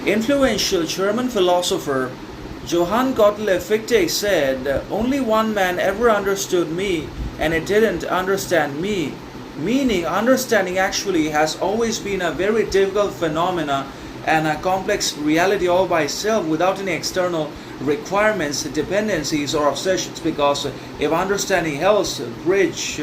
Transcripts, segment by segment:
Influential German philosopher Johann Gottileb Fichte said, "Only one man ever understood me, and it didn't understand me." Meaning, understanding actually has always been a very difficult phenomena and a complex reality all by itself without any external requirements, dependencies, or obsessions. Because if understanding helps bridge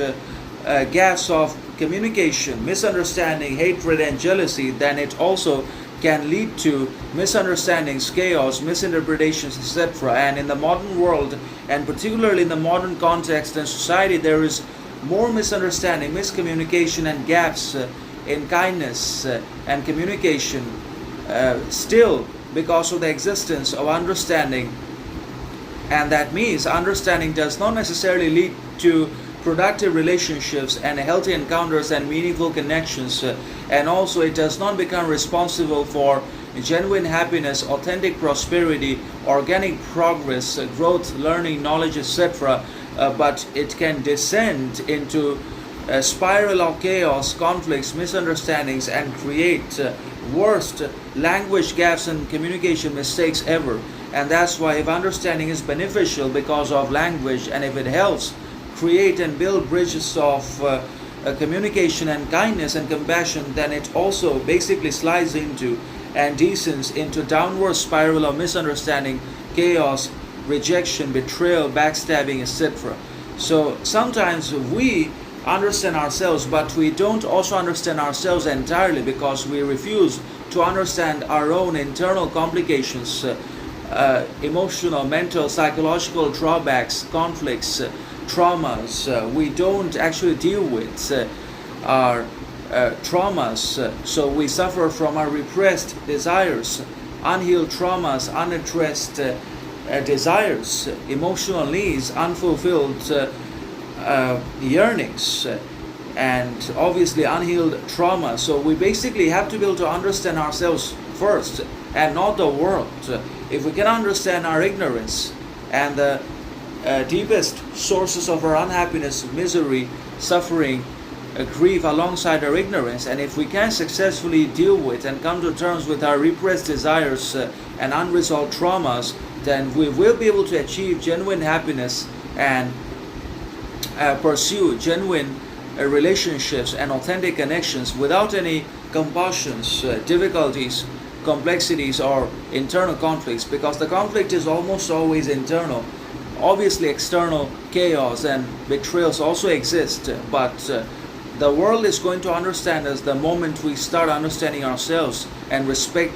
gaps of communication, misunderstanding, hatred, and jealousy, then it also can lead to misunderstandings, chaos, misinterpretations, etc. And in the modern world, and particularly in the modern context and society, there is more misunderstanding, miscommunication, and gaps in kindness and communication still because of the existence of understanding. And that means understanding does not necessarily lead to productive relationships and healthy encounters and meaningful connections, and also it does not become responsible for genuine happiness, authentic prosperity, organic progress, growth, learning, knowledge, etc. But it can descend into a spiral of chaos, conflicts, misunderstandings, and create worst language gaps and communication mistakes ever. And that's why if understanding is beneficial because of language, and if it helps create and build bridges of communication and kindness and compassion, then it also basically slides into and descends into downward spiral of misunderstanding, chaos, rejection, betrayal, backstabbing, etc. So sometimes we understand ourselves, but we don't also understand ourselves entirely because we refuse to understand our own internal complications, emotional, mental, psychological drawbacks, conflicts, traumas. We don't actually deal with our traumas, so we suffer from our repressed desires, unhealed traumas, unaddressed desires, emotional needs, unfulfilled yearnings, and obviously unhealed trauma. So we basically have to be able to understand ourselves first and not the world. If we can understand our ignorance and the deepest sources of our unhappiness, misery, suffering, grief alongside our ignorance, and if we can successfully deal with and come to terms with our repressed desires and unresolved traumas, then we will be able to achieve genuine happiness and pursue genuine relationships and authentic connections without any compulsions, difficulties, complexities, or internal conflicts, because the conflict is almost always internal. Obviously external chaos and betrayals also exist, but the world is going to understand us the moment we start understanding ourselves and respect